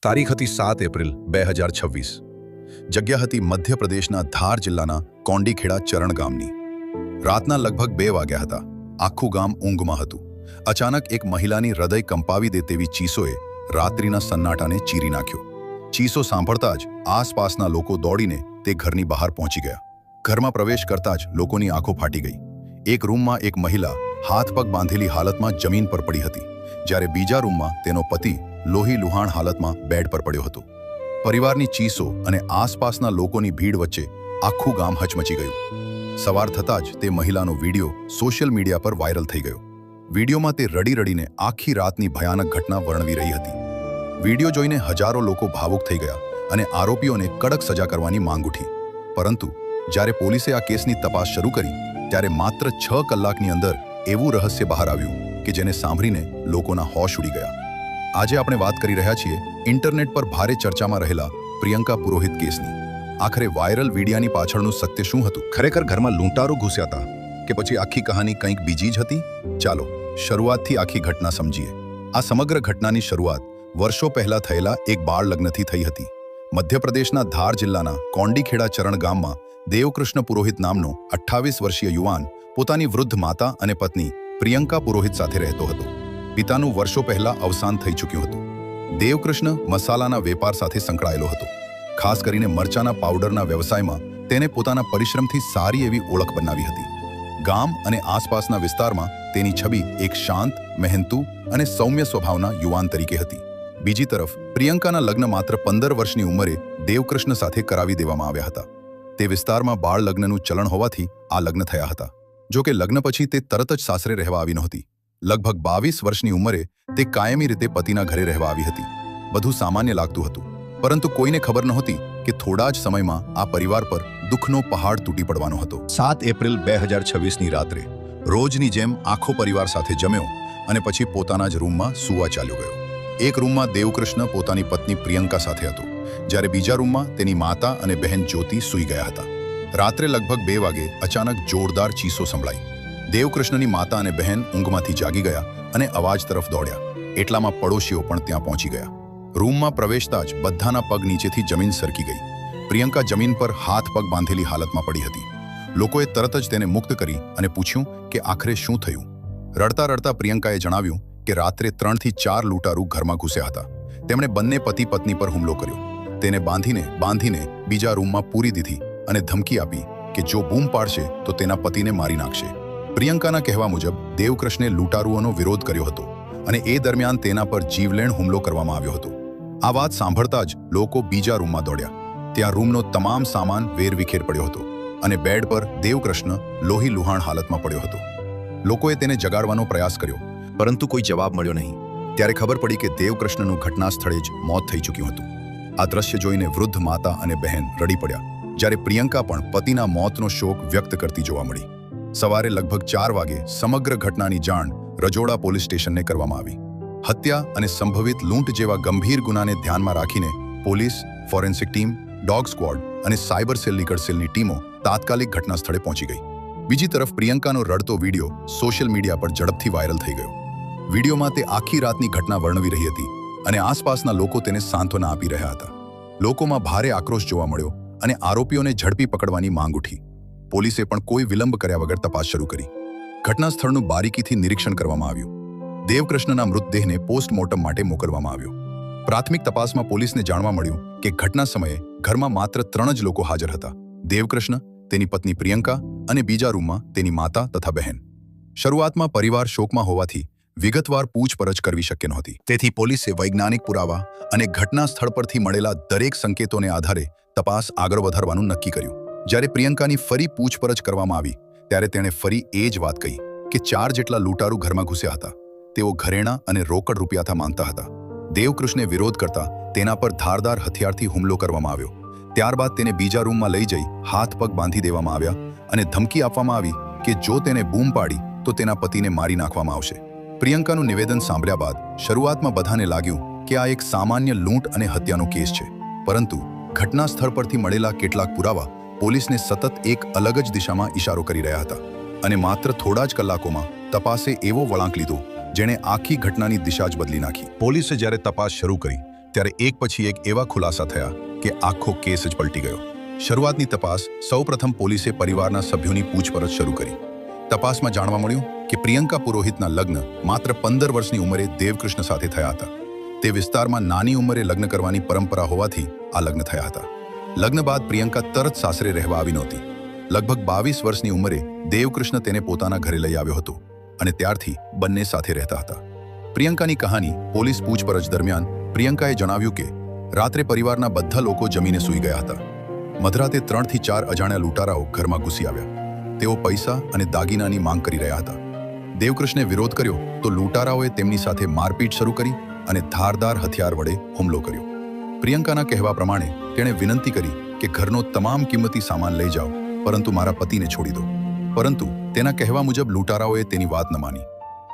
તારીખ હતી 7 એપ્રિલ 2026. જગ્યા હતી મધ્યપ્રદેશના ધાર જિલ્લાના કોંડીખેડા ચરણ ગામની. રાતના લગભગ 2 વાગ્યા હતા. આખું ગામ ઊંઘમાં હતું. અચાનક એક મહિલાની હૃદય કંપાવી દે તેવી ચીસોએ રાત્રિના સન્નાટાને ચીરી નાખ્યો. ચીસો સાંભળતા જ આસપાસના લોકો દોડીને તે ઘરની બહાર પહોંચી ગયા. ઘરમાં પ્રવેશ કરતા જ લોકોની આંખો ફાટી ગઈ. એક રૂમમાં એક મહિલા હાથ પગ બાંધેલી હાલતમાં જમીન પર પડી હતી, જ્યારે બીજા રૂમમાં તેનો પતિ લોહી લુહાણ હાલતમાં બેડ પર પડ્યો હતો. પરિવારની ચીસો અને આસપાસના લોકોની ભીડ વચ્ચે આખું ગામ હચમચી ગયું. સવાર થતાં જ તે મહિલાનો વિડીયો સોશિયલ મીડિયા પર વાયરલ થઈ ગયો. વિડીયોમાં તે રડી રડીને આખી રાતની ભયાનક ઘટના વર્ણવી રહી હતી. વિડીયો જોઈને હજારો લોકો ભાવુક થઈ ગયા અને આરોપીઓને કડક સજા કરવાની માંગ ઉઠી. પરંતુ જ્યારે પોલીસે આ કેસની તપાસ શરૂ કરી, ત્યારે માત્ર 6 કલાકની અંદર એવું રહસ્ય બહાર આવ્યું કે જેને સાંભળીને લોકોના હોશ ઉડી ગયા. આજે આપણે વાત કરી રહ્યા છીએ ઇન્ટરનેટ પર ભારે ચર્ચામાં રહેલા પ્રિયંકા પુરોહિત કેસની. આખરે વાયરલ વિડીયાની પાછળનું સત્ય શું હતું? ખરેખર ઘરમાં લૂંટારો ઘૂસ્યા હતા કે પછી આખી કહાની કંઈક બીજી જ હતી? ચાલો શરૂઆતથી આખી ઘટના સમજીએ. આ સમગ્ર ઘટનાની શરૂઆત વર્ષો પહેલા થયેલા એક બાળ લગ્નથી થઈ હતી. મધ્યપ્રદેશના ધાર જિલ્લાના કોંડીખેડા ચરણ ગામમાં દેવકૃષ્ણ પુરોહિત નામનો 28 વર્ષીય યુવાન પોતાની વૃદ્ધ માતા અને પત્ની પ્રિયંકા પુરોહિત સાથે રહેતો હતો. પિતાનું વર્ષો પહેલા અવસાન થઈ ચૂક્યું હતું. દેવકૃષ્ણ મસાલાના વેપાર સાથે સંકળાયેલો હતો. ખાસ કરીને મરચાના પાવડરના વ્યવસાયમાં તેને પોતાના પરિશ્રમથી સારી એવી ઓળખ બનાવી હતી. ગામ અને આસપાસના વિસ્તારમાં તેની છબી એક શાંત, મહેનતુ અને સૌમ્ય સ્વભાવના યુવાન તરીકે હતી. બીજી તરફ પ્રિયંકાના લગ્ન માત્ર 15 વર્ષની ઉંમરે દેવકૃષ્ણ સાથે કરાવી દેવામાં આવ્યા હતા. તે વિસ્તારમાં બાળ લગ્નનું ચલણ હોવાથી આ લગ્ન થયા હતા. જો કે લગ્ન પછી તે તરત જ સાસરે રહેવા આવી નહોતી. લગભગ 22 વર્ષની ઉંમરે તે કાયમી રીતે પતિના ઘરે રહેવા આવી હતી. બધું સામાન્ય લાગતું હતું, પરંતુ કોઈને ખબર નહોતી કે થોડા જ સમયમાં આ પરિવાર પર દુઃખનો પહાડ તૂટી પડવાનો હતો. 7 એપ્રિલ 2026ની રાત્રે રોજની જેમ આખો પરિવાર સાથે જમ્યો અને પછી પોતાના જ રૂમમાં સૂવા ચાલ્યો ગયો. એક રૂમમાં દેવકૃષ્ણ પોતાની પત્ની પ્રિયંકા સાથે હતો, જ્યારે બીજા રૂમમાં તેની માતા અને બહેન જ્યોતિ સૂઈ ગયા હતા. રાત્રે લગભગ 2 વાગે અચાનક જોરદાર ચીસો સંભળાઈ. દેવકૃષ્ણની માતા અને બહેન ઊંઘમાંથી જાગી ગયા અને અવાજ તરફ દોડ્યા. એટલામાં પડોશીઓ પણ ત્યાં પહોંચી ગયા. રૂમમાં પ્રવેશતા જ બધાના પગ નીચેથી જમીન સરકી ગઈ. પ્રિયંકા જમીન પર હાથ પગ બાંધેલી હાલતમાં પડી હતી. લોકોએ તરત જ તેને મુક્ત કરી અને પૂછ્યું કે આખરે શું થયું. રડતા રડતા પ્રિયંકાએ જણાવ્યું કે રાત્રે 3 થી 4 લૂંટારૂ ઘરમાં ઘૂસ્યા હતા. તેમણે બંને પતિ પત્ની પર હુમલો કર્યો. તેને બાંધીને બીજા રૂમમાં પૂરી દીધી અને ધમકી આપી કે જો બૂમ પાડશે તો તેના પતિને મારી નાખશે. પ્રિયંકાના કહેવા મુજબ દેવકૃષ્ણે લૂંટારુઓનો વિરોધ કર્યો હતો અને એ દરમિયાન તેના પર જીવલેણ હુમલો કરવામાં આવ્યો હતો. આ વાત સાંભળતા જ લોકો બીજા રૂમમાં દોડ્યા. ત્યાં રૂમનો તમામ સામાન વેરવિખેર પડ્યો હતો અને બેડ પર દેવકૃષ્ણ લોહી લુહાણ હાલતમાં પડ્યો હતો. લોકોએ તેને જગાડવાનો પ્રયાસ કર્યો, પરંતુ કોઈ જવાબ મળ્યો નહીં. ત્યારે ખબર પડી કે દેવકૃષ્ણનું ઘટના સ્થળે જ મોત થઈ ચૂક્યું હતું. આ દ્રશ્ય જોઈને વૃદ્ધ માતા અને બહેન રડી પડ્યા, જ્યારે પ્રિયંકા પણ પતિના મોતનો શોક વ્યક્ત કરતી જોવા મળી. સવારે લગભગ 4 વાગે સમગ્ર ઘટનાની જાણ રજોડા પોલીસ સ્ટેશનને કરવામાં આવી. હત્યા અને સંભવિત લૂંટ જેવા ગંભીર ગુનાને ધ્યાનમાં રાખીને police, forensic team, dog squad અને સાયબર સેલ લીકડ સેલની ટીમો તાત્કાલિક ઘટના સ્થળે પહોંચી ગઈ. બીજી તરફ પ્રિયંકાનો રડતો વિડીયો સોશિયલ મીડિયા પર ઝડપથી વાયરલ થઈ ગયો. વિડીયોમાં તે આખી રાતની ઘટના વર્ણવી રહી હતી અને આસપાસના લોકો તેને સાંત્વના આપી રહ્યા હતા. લોકોમાં ભારે આક્રોશ જોવા મળ્યો અને આરોપીઓને ઝડપી પકડવાની માંગ ઉઠી. પોલીસે પણ કોઈ વિલંબ કર્યા વગર તપાસ શરૂ કરી. ઘટના સ્થળનું બારીકીથી નિરીક્ષણ કરવામાં આવ્યું. દેવકૃષ્ણના મૃતદેહને પોસ્ટમોર્ટમ માટે મોકલવામાં આવ્યો. પ્રાથમિક તપાસમાં પોલીસને જાણવા મળ્યું કે ઘટના સમયે ઘરમાં માત્ર 3 જ લોકો હાજર હતા: દેવકૃષ્ણ, તેની પત્ની પ્રિયંકા અને બીજા રૂમમાં તેની માતા તથા બહેન. શરૂઆતમાં પરિવાર શોકમાં હોવાથી વિગતવાર પૂછપરછ કરવી શક્ય નહોતી. તેથી પોલીસે વૈજ્ઞાનિક પુરાવા અને ઘટના સ્થળ પરથી મળેલા દરેક સંકેતોને આધારે તપાસ આગળ વધારવાનું નક્કી કર્યું. જ્યારે પ્રિયંકાની ફરી પૂછપરછ કરવામાં આવી, ત્યારે તેણે ફરી એ જ વાત કહી કે 4 જેટલા લૂંટારૂ ઘરમાં ઘૂસ્યા હતા. તેઓ ઘરેણાં અને રોકડ રૂપિયાથી માંગતા હતા. દેવકૃષ્ણે વિરોધ કરતા તેના પર ધારદાર હથિયારથી હુમલો કરવામાં આવ્યો. ત્યારબાદ તેને બીજા રૂમમાં લઈ જઈ હાથ પગ બાંધી દેવામાં આવ્યા અને ધમકી આપવામાં આવી કે જો તેને બૂમ પાડી તો તેના પતિને મારી નાખવામાં આવશે. પ્રિયંકાનું નિવેદન સાંભળ્યા બાદ શરૂઆતમાં બધાને લાગ્યું કે આ એક સામાન્ય લૂંટ અને હત્યાનો કેસ છે, પરંતુ ઘટના સ્થળ પરથી મળેલા કેટલાક પુરાવા પોલીસને સતત એક અલગ જ દિશામાં ઇશારો કરી રહ્યા હતા અને માત્ર થોડા જ કલાકોમાં તપાસે એવો વળાંક લીધો જેણે આખી ઘટનાની દિશા જ બદલી નાખી. પોલીસે જ્યારે તપાસ શરૂ કરી ત્યારે એક પછી એક એવા ખુલાસા થયા કે આખો કેસ જ પલટી ગયો. શરૂઆતની તપાસ સૌપ્રથમ પોલીસે પરિવારના સભ્યોની પૂછપરછ શરૂ કરી. તપાસમાં જાણવા મળ્યું કે પ્રિયંકા પુરોહિતના લગ્ન માત્ર 15 વર્ષની ઉંમરે દેવકૃષ્ણ સાથે થયા હતા. તે વિસ્તારમાં નાની ઉંમરે લગ્ન કરવાની પરંપરા હોવાથી આ લગ્ન થયા હતા. લગ્ન બાદ પ્રિયંકા તરત સાસરે રહેવા આવી નહોતી. લગભગ 22 વર્ષની ઉંમરે દેવકૃષ્ણ તેને પોતાના ઘરે લઈ આવ્યો હતો અને ત્યારથી બંને સાથે રહેતા હતા. પ્રિયંકાની કહાની પોલીસ પૂછપરછ દરમિયાન પ્રિયંકાએ જણાવ્યું કે રાત્રે પરિવારના બધા લોકો જમીને સૂઈ ગયા હતા. મધરાતે 3 થી 4 અજાણ્યા લૂંટારાઓ ઘરમાં ઘૂસી આવ્યા. તેઓ પૈસા અને દાગીનાની માંગ કરી રહ્યા હતા. દેવકૃષ્ણે વિરોધ કર્યો તો લૂંટારાઓએ તેમની સાથે મારપીટ શરૂ કરી અને ધારદાર હથિયાર વડે હુમલો કર્યો. પ્રિયંકાના કહેવા પ્રમાણે તેણે વિનંતી કરી કે ઘરનો તમામ કિંમતી સામાન લઈ જાઓ, પરંતુ મારા પતિને છોડી દો. પરંતુ તેના કહેવા મુજબ લૂંટારાઓએ તેની વાત ન માની.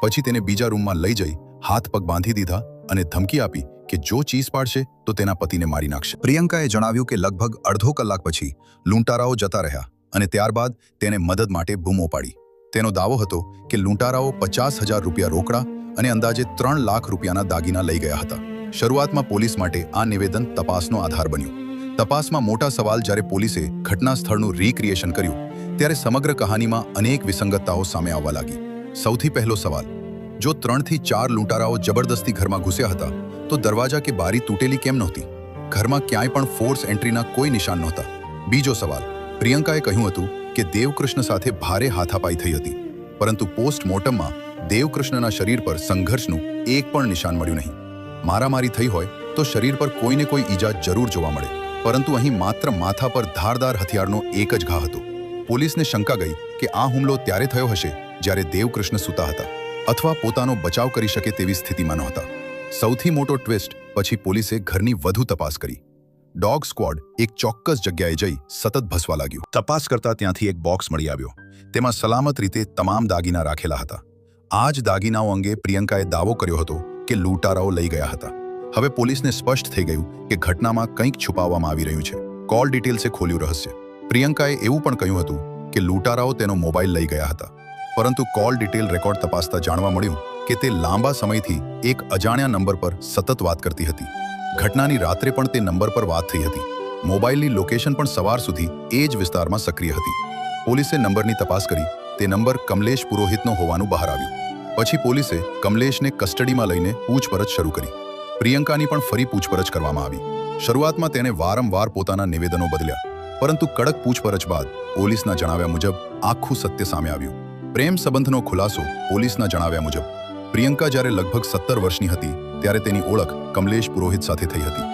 પછી તેને બીજા રૂમમાં લઈ જઈ હાથ પગ બાંધી દીધા અને ધમકી આપી કે જો ચીસ પાડશે તો તેના પતિને મારી નાખશે. પ્રિયંકાએ જણાવ્યું કે લગભગ અડધો કલાક પછી લૂંટારાઓ જતા રહ્યા અને ત્યારબાદ તેને મદદ માટે બૂમો પાડી. તેનો દાવો હતો કે લૂંટારાઓ 50,000 રૂપિયા રોકડા અને અંદાજે 3 લાખ રૂપિયાના દાગીના લઈ ગયા હતા. શરૂઆતમાં પોલીસ માટે આ નિવેદન તપાસનો આધાર બન્યું. તપાસમાં મોટા સવાલ જ્યારે પોલીસે ઘટના સ્થળનું રીક્રિએશન કર્યું ત્યારે સમગ્ર કહાનીમાં અનેક વિસંગતતાઓ સામે આવવા લાગી. સૌથી પહેલો સવાલ, જો 3 થી 4 લૂંટારાઓ જબરદસ્તી ઘરમાં ઘૂસ્યા હતા તો દરવાજા કે બારી તૂટેલી કેમ નહોતી? ઘરમાં ક્યાંય પણ ફોર્સ એન્ટ્રીના કોઈ નિશાન નહોતા. બીજો સવાલ, પ્રિયંકાએ કહ્યું હતું કે દેવકૃષ્ણ સાથે ભારે હાથાપાઈ થઈ હતી, પરંતુ પોસ્ટમોર્ટમમાં દેવકૃષ્ણના શરીર પર સંઘર્ષનું એક પણ નિશાન મળ્યું નહીં. મારામારી થઈ હોય તો શરીર પર કોઈને કોઈ ઈજા જરૂર જોવા મળે, પરંતુ અહીં માત્ર માથા પર ધારદાર હથિયારનો એક જ ઘા હતો. પોલીસને શંકા ગઈ કે આ હુમલો ત્યારે થયો હશે જ્યારે દેવકૃષ્ણ સૂતા હતા અથવા પોતાનો બચાવ કરી શકે તેવી સ્થિતિમાં નહોતા. સૌથી મોટો ટ્વિસ્ટ પછી પોલીસે ઘરની વધુ તપાસ કરી. ડોગ સ્ક્વોડ એક ચોક્કસ જગ્યાએ જઈ સતત ભસવા લાગ્યું. તપાસ કરતા ત્યાંથી એક બોક્સ મળી આવ્યો. તેમાં સલામત રીતે તમામ દાગીના રાખેલા હતા. આ જ દાગીનાઓ અંગે પ્રિયંકાએ દાવો કર્યો હતો કે લૂંટારાઓ લઈ ગયા હતા. હવે પોલીસને સ્પષ્ટ થઈ ગયું કે ઘટનામાં કંઈક છુપાવવામાં આવી રહ્યું છે. કોલ ડિટેલ્સે ખોલ્યું રહસ્ય. પ્રિયંકાએ એવું પણ કહ્યું હતું કે લૂંટારાઓ તેનો મોબાઈલ લઈ ગયા હતા, પરંતુ કોલ ડિટેલ રેકોર્ડ તપાસતા જાણવા મળ્યું કે તે લાંબા સમયથી એક અજાણ્યા નંબર પર સતત વાત કરતી હતી. ઘટનાની રાત્રે પણ તે નંબર પર વાત થઈ હતી. મોબાઈલની લોકેશન પણ સવાર સુધી એ જ વિસ્તારમાં સક્રિય હતી. પોલીસે નંબરની તપાસ કરી. તે નંબર કમલેશ પુરોહિતનો હોવાનું બહાર આવ્યું. પછી પોલીસે કમલેશને કસ્ટડીમાં લઈને પૂછપરછ શરૂ કરી. પ્રિયંકાની પણ ફરી પૂછપરછ કરવામાં આવી. શરૂઆતમાં તેને વારંવાર પોતાના નિવેદનો બદલ્યા, પરંતુ કડક પૂછપરછ બાદ પોલીસના જણાવ્યા મુજબ આખું સત્ય સામે આવ્યું. પ્રેમ સંબંધનો ખુલાસો પોલીસના જણાવ્યા મુજબ પ્રિયંકા જ્યારે લગભગ 17 વર્ષની હતી ત્યારે તેની ઓળખ કમલેશ પુરોહિત સાથે થઈ હતી.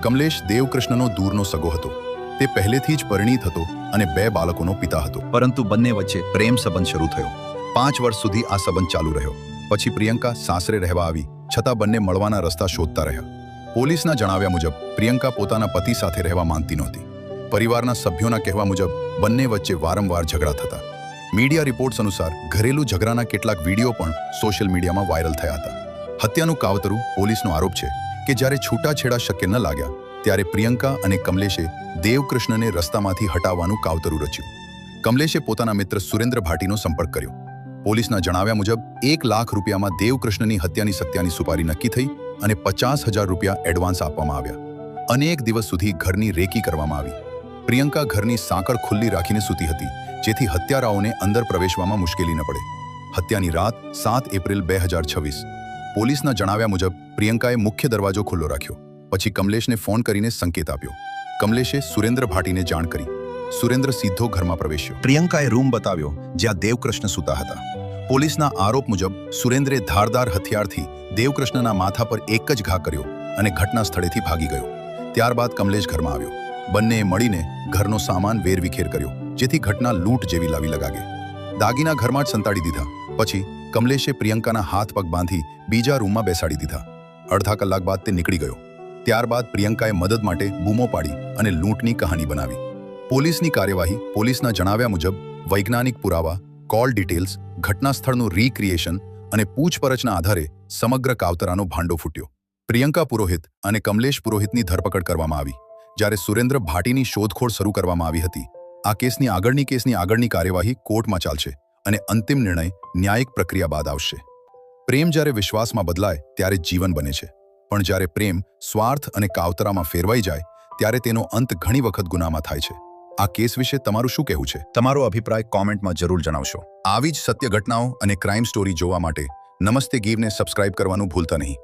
કમલેશ દેવકૃષ્ણનો દૂરનો સગો હતો. તે પહેલેથી જ પરિણીત હતો અને 2 બાળકોનો પિતા હતો. પરંતુ બંને વચ્ચે પ્રેમ સંબંધ શરૂ થયો. 5 વર્ષ સુધી આ સંબંધ ચાલુ રહ્યો. પછી પ્રિયંકા સાસરે રહેવા આવી, છતાં બંને મળવાના રસ્તા શોધતા રહ્યા. પોલીસના જણાવ્યા મુજબ પ્રિયંકા પોતાના પતિ સાથે રહેવા માંગતી નહોતી. પરિવારના સભ્યોના કહેવા મુજબ બંને વચ્ચે વારંવાર ઝઘડા થતા. મીડિયા રિપોર્ટ્સ અનુસાર ઘરેલું ઝઘડાના કેટલાક વિડીયો પણ સોશિયલ મીડિયામાં વાયરલ થયા હતા. હત્યાનું કાવતરું પોલીસનો આરોપ છે કે જ્યારે છૂટાછેડા શક્ય ન લાગ્યા ત્યારે પ્રિયંકા અને કમલેશે દેવકૃષ્ણને રસ્તામાંથી હટાવવાનું કાવતરું રચ્યું. કમલેશે પોતાના મિત્ર સુરેન્દ્ર ભાટીનો સંપર્ક કર્યો. પોલીસના જણાવ્યા મુજબ 1 લાખ રૂપિયામાં દેવકૃષ્ણની હત્યાની સત્યાની સુપારી નક્કી થઈ અને 50,000 રૂપિયા એડવાન્સ આપવામાં આવ્યા. અનેક દિવસ સુધી ઘરની રેકી કરવામાં આવી. પ્રિયંકા ઘરની સાંકળ ખુલ્લી રાખીને સૂતી હતી, જેથી હત્યારાઓને અંદર પ્રવેશવામાં મુશ્કેલી ન પડે. હત્યાની રાત 7 એપ્રિલ 2026. પોલીસના જણાવ્યા મુજબ પ્રિયંકાએ મુખ્ય દરવાજો ખુલ્લો રાખ્યો. પછી કમલેશને ફોન કરીને સંકેત આપ્યો. કમલેશે સુરેન્દ્ર ભાટીને જાણ કરી. સુરેન્દ્ર સીધો ઘરમાં પ્રવેશ્યો. પ્રિયંકાએ રૂમ બતાવ્યો જ્યાં દેવકૃષ્ણ સૂતા હતા. પોલીસના આરોપ મુજબ સુરેન્દ્રે ધારદાર હથિયારથી દેવકૃષ્ણના માથા પર એક જ ઘા કર્યો અને ઘટના સ્થળેથી ભાગી ગયો. ત્યારબાદ કમલેશ ઘરમાં આવ્યો. બંનેએ મળીને ઘરનો સામાન વેરવિખેર કર્યો, જેથી ઘટના લૂંટ જેવી લાવી લગાગે. દાગીના ઘરમાં જ સંતાડી દીધા. પછી કમલેશે પ્રિયંકાના હાથ પગ બાંધી બીજા રૂમમાં બેસાડી દીધા. અડધા કલાક બાદ તે નીકળી ગયો. ત્યારબાદ પ્રિયંકાએ મદદ માટે બૂમો પાડી અને લૂંટની કહાની બનાવી. પોલીસની કાર્યવાહી પોલીસના જણાવ્યા મુજબ વૈજ્ઞાનિક પુરાવા, કોલ ડિટેલ્સ, ઘટના સ્થળનું રીક્રિએશન અને પૂછપરછના આધારે સમગ્ર કાવતરાનો ભાંડો ફૂટ્યો. પ્રિયંકા પુરોહિત અને કમલેશ પુરોહિતની ધરપકડ કરવામાં આવી, જ્યારે સુરેન્દ્ર ભાટીની શોધખોળ શરૂ કરવામાં આવી હતી. આ કેસની આગળની કાર્યવાહી કોર્ટમાં ચાલશે અને અંતિમ નિર્ણય ન્યાયિક પ્રક્રિયા બાદ આવશે. પ્રેમ જ્યારે વિશ્વાસમાં બદલાય ત્યારે જીવન બને છે. પણ જ્યારે પ્રેમ સ્વાર્થ અને કાવતરામાં ફેરવાઈ જાય ત્યારે તેનો અંત ઘણી વખત ગુનામાં થાય છે. આ કેસ વિશે તમારું શું કહેવું છે? તમારો અભિપ્રાય કોમેન્ટમાં જરૂર જણાવશો. આવી જ સત્ય ઘટનાઓ અને ક્રાઇમ સ્ટોરી જોવા માટે નમસ્તે ગીરને સબસ્ક્રાઇબ કરવાનું ભૂલતા નહીં.